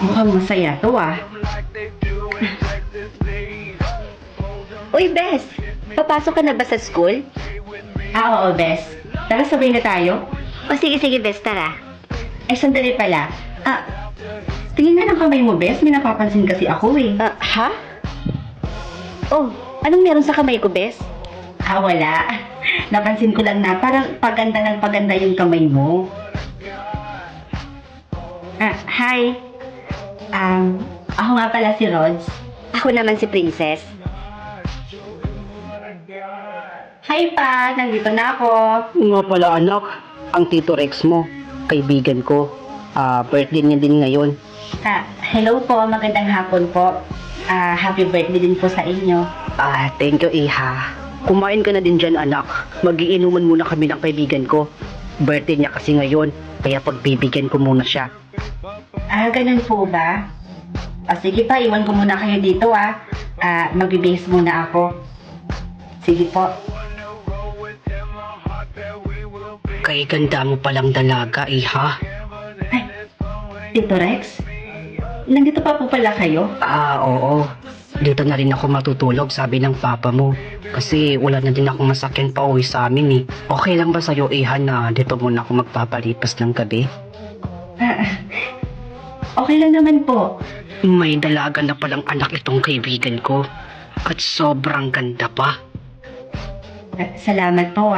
Mukhang masaya to ah. Uy, Bes! Papasok ka na ba sa school? Oo, Bes. Tara, sabay na tayo. O sige, Bes, tara. Ay, sandali pala. Tingin nga ng kamay mo, Bes. May napapansin kasi ako eh. Ha? Oh, anong meron sa kamay ko, Bes? Wala. Napansin ko lang na parang paganda ng paganda yung kamay mo. Hi. Ako nga pala si Rods. Ako naman si Princess. Hi pa, nandito na ako. Nga pala anak, ang Tito Rex mo, kaibigan ko. Birthday niya din ngayon. Hello po, magandang hapon po. Happy birthday din po sa inyo. Thank you, Iha. Kumain ka na din dyan, anak. Magiinuman muna kami ng kaibigan ko. Birthday niya kasi ngayon, kaya pagbibigyan ko muna siya. Ganun po ba? Sige pa, iwan ko muna kayo dito magbibihis muna ako. Sige po. Kay ganda mo palang dalaga, Iha. Tito Rex? Nandito pa po pala kayo? Oo. Dito na rin ako matutulog, sabi ng papa mo. Kasi wala na din akong masakyan pa uwi sa amin eh. Okay lang ba sa'yo, Iha, na dito muna ako magpapalipas ng gabi? Okay lang naman po. May dalaga na palang anak itong kaibigan ko. At sobrang ganda pa. Salamat po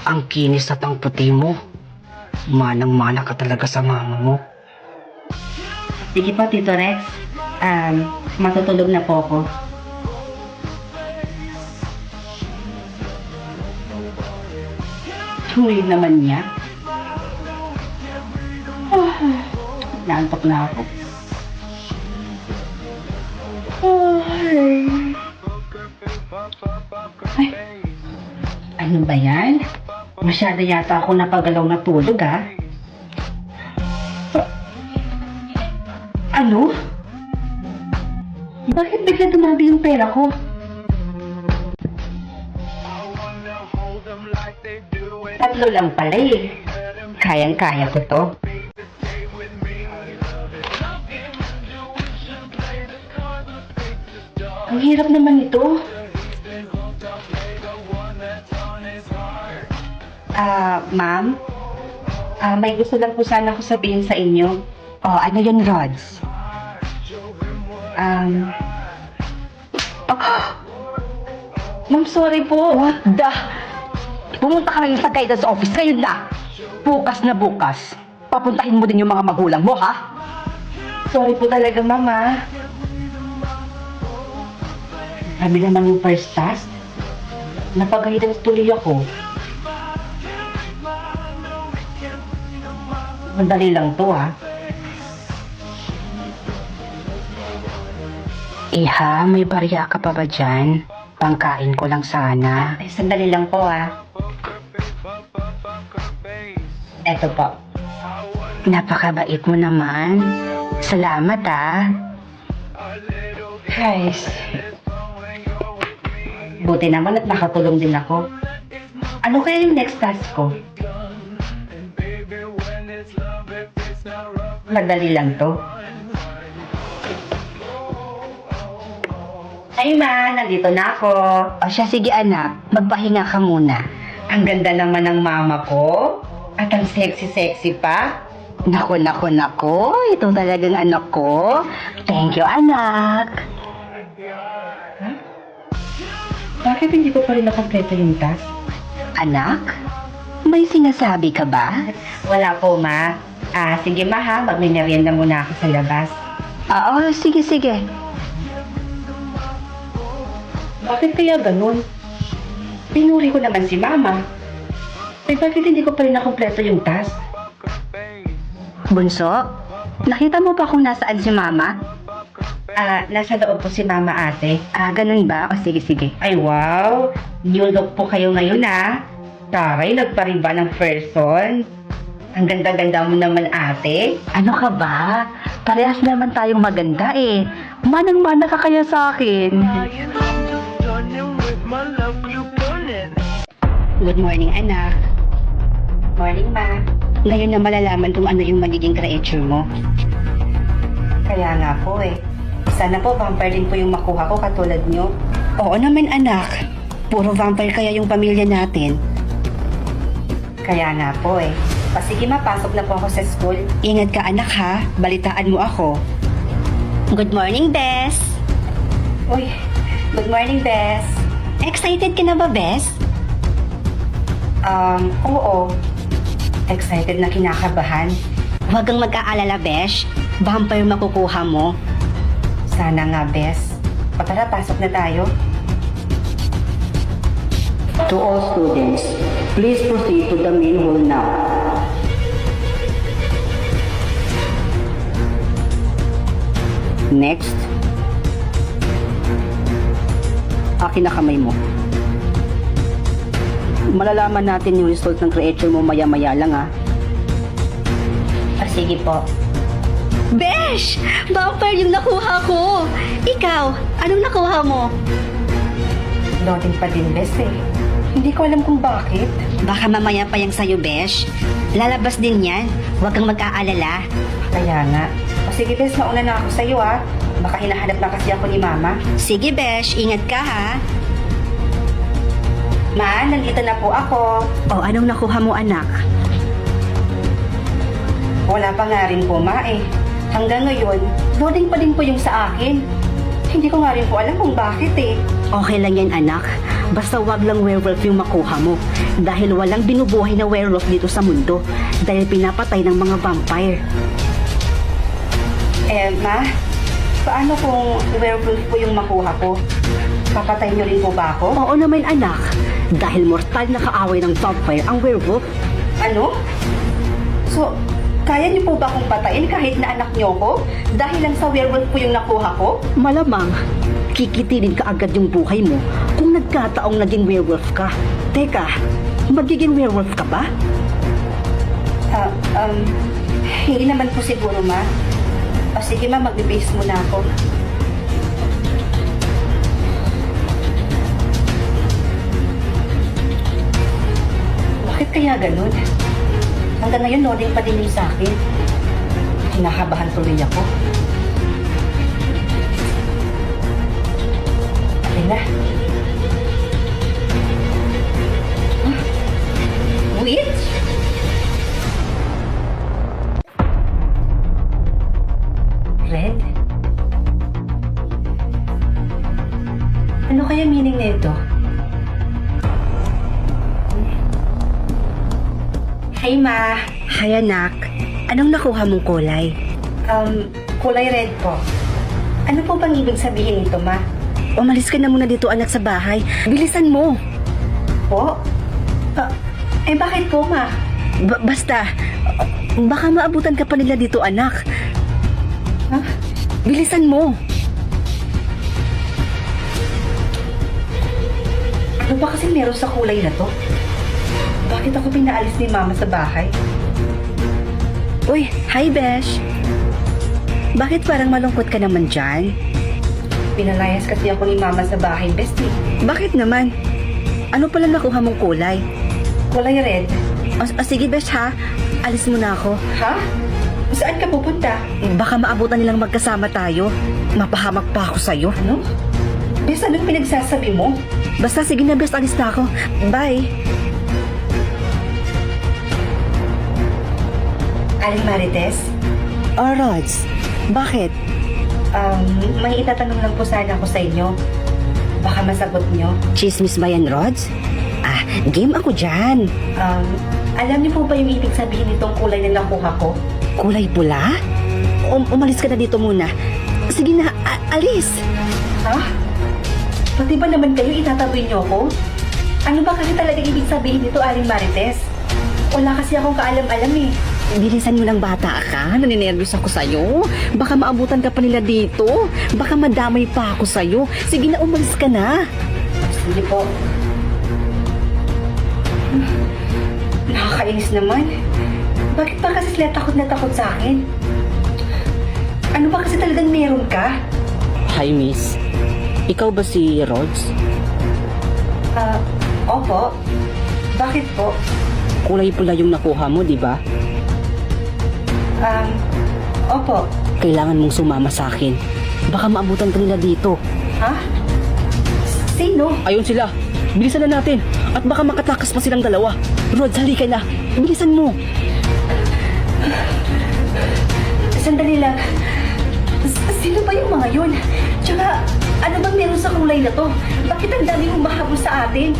Ang kinis at ang puti mo. Manang-mana ka talaga sa mama mo. Sige po, Tito Rex. Matutulog na po ako. Tuloy naman niya. Naantok na ako. Ay, ano ba yan? Masyado yata ako napagalaw na tulog Ano? Bakit bigla dumabi yung pera ko? Tatlo lang pala eh. Kayang-kaya ko to. Ang hirap naman ito. Ma'am? May gusto lang po sana ako sabihin sa inyo. Ano yun, Rods? Ma'am, sorry po. What the? Pumunta ka ngayon sa guidance office, ngayon na. Bukas na bukas. Papuntahin mo din yung mga magulang mo, ha? Sorry po talaga, mama. Sabi naman yung first task. Napag-guidance tuloy ako. Madali lang to, Iha, may barya ka pa ba dyan? Pangkain ko lang sana. Ay, sandali lang po, Eto po. Napakabait mo naman. Salamat, Guys. Buti naman at nakatulong din ako. Ano kaya yung next task ko? Madali lang to. Ay ma, nandito na ako. O siya, sige anak, magpahinga ka muna. Ang ganda naman ng mama ko. At ang sexy-sexy pa. Nako, ito talagang anak ko. Thank you, anak. Bakit hindi ko pa rin nakompleto yung task? Anak, may sinasabi ka ba? Wala po ma. Sige ma ha, magmimerienda muna ako sa labas. Oo, sige. Bakit kaya ganun? Pinuri ko naman si mama. Bakit hindi ko pa rin nakompleto yung task? Bunso, nakita mo pa kung nasaan si mama? Nasa loob po si mama ate. Ganun ba? O sige. Ay wow, new look po kayo ngayon Taray, nagpariba ng person. Ang ganda-ganda mo naman ate. Ano ka ba? Parehas naman tayong maganda eh. Manang-mana ka kaya sa akin. Good morning anak. Morning ma. Ngayon na malalaman kung ano yung magiging creature mo. Kaya nga po eh. Sana po vampire din po yung makuha ko katulad nyo. Oo naman anak. Puro vampire kaya yung pamilya natin. Kaya nga po eh. Sige pasok na po ako sa school. Ingat ka anak ha. Balitaan mo ako. Good morning, Bess. Uy, good morning, Bess. Excited ka na ba, Bess? Oo. Excited na kinakabahan. Huwag kang mag-aalala, Besh. Vampire makukuha mo. Sana nga, Bess. O tara, pasok na tayo. To all students, please proceed to the main hall now. Next. Akin na kamay mo. Malalaman natin yung result ng creature mo maya-maya lang ha. Sige po. Besh! Vampire yung nakuha ko! Ikaw, anong nakuha mo? Loading pa din, Bess eh. Hindi ko alam kung bakit. Baka mamaya pa yung sa'yo, Besh. Lalabas din yan. Huwag kang mag-aalala. Kaya nga. Sige, Bess, mauna na ako sa'yo ah. Baka hinahanap na kasi ako ni Mama. Sige, Besh. Ingat ka, ha? Ma, nandito na po ako. O, anong nakuha mo, anak? Wala pa nga rin po, Ma eh. Hanggang ngayon, loading pa din po yung sa akin. Hindi ko nga rin po alam kung bakit eh. Okay lang yan, anak. Basta wag lang werewolf yung makuha mo. Dahil walang binubuhay na werewolf dito sa mundo. Dahil pinapatay ng mga vampire. Ma, paano kung werewolf po yung makuha ko? Papatay niyo rin po ba ako? Oo naman, anak. Dahil mortal na kaaway ng vampire ang werewolf. Ano? So, kaya niyo po ba akong patayin kahit na anak niyo ko? Dahil lang sa werewolf po yung nakuha ko? Malamang, kikitilin ka agad yung buhay mo kung nagkataong naging werewolf ka. Teka, magiging werewolf ka ba? Hindi naman po siguro, Ma. Sige, Ma, magbe-base muna ako. Bakit kaya ganun? Hanggang ngayon, loading pa din yung sa akin. Kinakabahan tuloy ako. Okay na. Wait! Red? Ano kaya meaning nito? Hey, Ma. Hay anak, anong nakuha mong kulay? Kulay red po. Ano po bang ibig sabihin nito, Ma? Umalis ka na muna dito anak sa bahay. Bilisan mo. Po? Bakit po, Ma? Basta, baka maabutan ka pa nila dito anak. Ha? Bilisan mo. Ano ba kasi meron sa kulay na to? Bakit ako pinaalis ni Mama sa bahay? Uy, hi Besh. Bakit parang malungkot ka naman dyan? Pinalayas kasi ako ni Mama sa bahay, bestie. Bakit naman? Ano pala nakuha mong kulay? Kulay red. Sige Besh ha, alis muna ako. Ha? Saan ka pupunta? Baka maabutan nilang magkasama tayo. Mapahamak pa ako sa'yo. Ano? Bes, anong pinagsasabi mo? Basta sige na Besh, alis na ako. Bye. Aling Marites? Oh, Rods. Bakit? May itatanong lang po sana ako sa inyo. Baka masagot nyo. Chismis ba yan, Rods? Game ako dyan. Alam niyo po ba yung ibig sabihin nitong kulay na nakuha ko? Kulay pula? Umalis ka na dito muna. Sige na, alis. Ha? Pati ba naman kayo itataboy niyo ako? Ano ba kasi talaga ibig sabihin nito, Aling Marites? Wala kasi akong kaalam-alam eh. Bilisan mo lang bata ka. Naninervous ako sa'yo. Baka maabutan ka pa nila dito. Baka madamay pa ako sa'yo. Sige na, umalis ka na. Sige po. Nakakainis naman. Bakit ba kasi sila takot na takot sa akin? Ano ba kasi talagang meron ka? Hi, miss. Ikaw ba si Rods? Opo. Bakit po? Kulay pula yung nakuha mo, di ba? Opo. Kailangan mong sumama sa akin. Baka maabutan ka nila dito. Ha? Sino? Ayun sila. Bilisan na natin. At baka makatakas pa silang dalawa. Rod, halika na. Bilisan mo. Sandali lang. Sino ba yung mga yun? Tsaka, ano bang meron sa kulay na to? Bakit ang daming humahabol sa atin?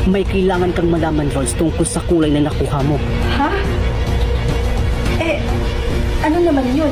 May kailangan kang malaman, Rod, tungkol sa kulay na nakuha mo. Ha? Eh, ano naman yun?